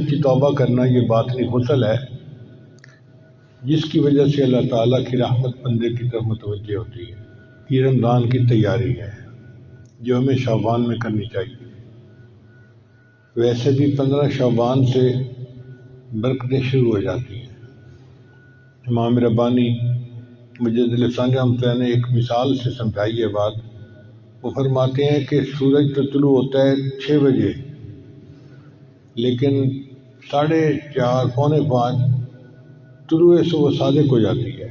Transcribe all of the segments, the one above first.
کی توبہ کرنا یہ باطنی غسل ہے جس کی وجہ سے اللہ تعالیٰ کی رحمت بندے کی طرف متوجہ ہوتی ہے۔ یہ رمضان کی تیاری ہے جو ہمیں شعبان میں کرنی چاہیے۔ ویسے بھی 15 شعبان سے برکتیں شروع ہو جاتی ہیں۔ امام ربانی مجد لسانی رحمۃ اللہ نے ایک مثال سے سمجھائی ہے بات۔ وہ فرماتے ہیں کہ سورج تو طلوع ہوتا ہے 6 بجے، لیکن 4:30 پونے 5 طلوع صبح صادق ہو جاتی ہے،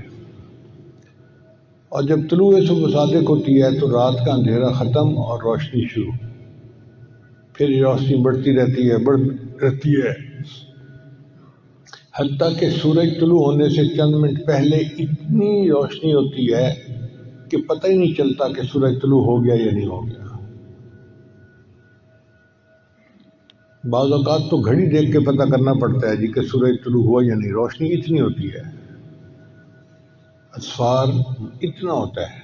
اور جب طلوع صبح صادق ہوتی ہے تو رات کا اندھیرا ختم اور روشنی شروع، پھر یہ روشنی بڑھتی رہتی ہے حتیٰ کہ سورج طلوع ہونے سے چند منٹ پہلے اتنی روشنی ہوتی ہے کہ پتہ ہی نہیں چلتا کہ سورج طلوع ہو گیا یا نہیں ہو گیا۔ بعض اوقات تو گھڑی دیکھ کے پتہ کرنا پڑتا ہے کہ سورج طلوع ہوا یا نہیں، روشنی اتنی ہوتی ہے، اسفار اتنا ہوتا ہے،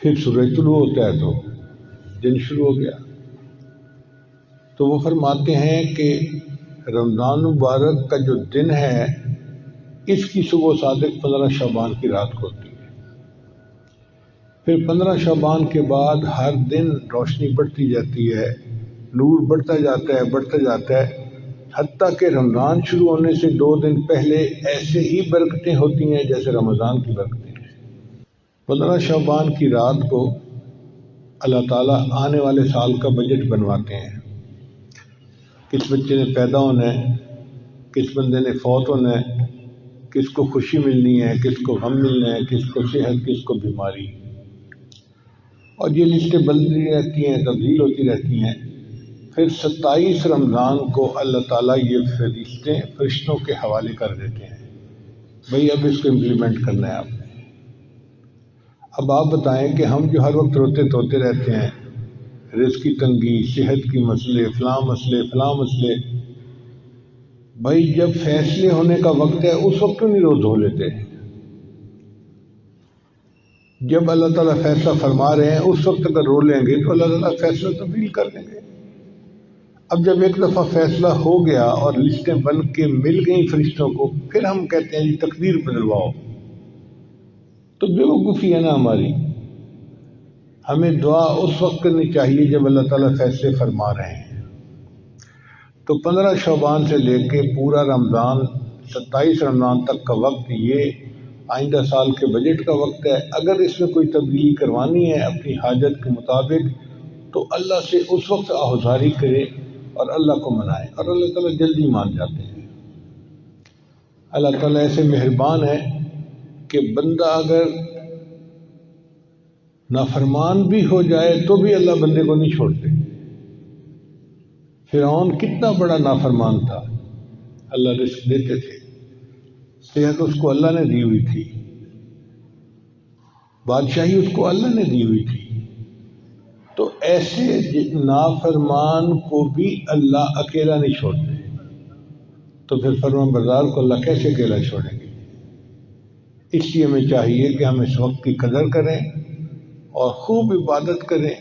پھر سورج طلوع ہوتا ہے تو دن شروع ہو گیا۔ تو وہ فرماتے ہیں کہ رمضان مبارک کا جو دن ہے اس کی صبح صادق 15 شعبان کی رات کو ہوتی ہے۔ پھر 15 شعبان کے بعد ہر دن روشنی بڑھتی جاتی ہے، نور بڑھتا جاتا ہے حتیٰ کہ رمضان شروع ہونے سے 2 دن پہلے ایسے ہی برکتیں ہوتی ہیں جیسے رمضان کی برکتیں ہیں۔ 15 شعبان کی رات کو اللہ تعالیٰ آنے والے سال کا بجٹ بنواتے ہیں۔ کس بچے نے پیدا ہونا ہے، کس بندے نے فوت ہونا ہے، کس کو خوشی ملنی ہے، کس کو غم ملنا ہے، کس کو صحت، کس کو بیماری، اور یہ لسٹیں بدلتی رہتی ہیں، تبدیل ہوتی رہتی ہیں۔ پھر 27 رمضان کو اللہ تعالیٰ یہ فرشتوں کے حوالے کر دیتے ہیں، بھئی اب اس کو امپلیمنٹ کرنا ہے آپ نے۔ اب آپ بتائیں کہ ہم جو ہر وقت روتے رہتے ہیں، رزق کی تنگی، صحت کی مسئلے، فلاں مسئلے، بھائی جب فیصلے ہونے کا وقت ہے اس وقت کیوں نہیں رو دھو لیتے؟ جب اللہ تعالیٰ فیصلہ فرما رہے ہیں اس وقت اگر رو لیں گے تو اللہ تعالیٰ فیصلہ تبدیل کر دیں گے۔ اب جب ایک دفعہ فیصلہ ہو گیا اور لسٹیں بن کے مل گئیں فرشتوں کو، پھر ہم کہتے ہیں جی تقدیر بدلواؤ، تو بیوقوفی ہے نا ہماری۔ ہمیں دعا اس وقت کرنی چاہیے جب اللہ تعالیٰ فیصلے فرما رہے ہیں۔ تو 15 شعبان سے لے کے پورا رمضان 27 رمضان تک کا وقت یہ آئندہ سال کے بجٹ کا وقت ہے۔ اگر اس میں کوئی تبدیلی کروانی ہے اپنی حاجت کے مطابق تو اللہ سے اس وقت آہوازاری کرے اور اللہ کو منائے، اور اللہ تعالیٰ جلدی مان جاتے ہیں۔ اللہ تعالیٰ ایسے مہربان ہے کہ بندہ اگر نافرمان بھی ہو جائے تو بھی اللہ بندے کو نہیں چھوڑتے۔ فرعون کتنا بڑا نافرمان تھا، اللہ رزق دیتے تھے، صحت اس کو اللہ نے دی ہوئی تھی، بادشاہی اس کو اللہ نے دی ہوئی تھی، تو ایسے نافرمان کو بھی اللہ اکیلا نہیں چھوڑتے، تو پھر فرمان بردار کو اللہ کیسے اکیلا چھوڑیں گے؟ اس لیے ہمیں چاہیے کہ ہم اس وقت کی قدر کریں اور خوب عبادت کریں۔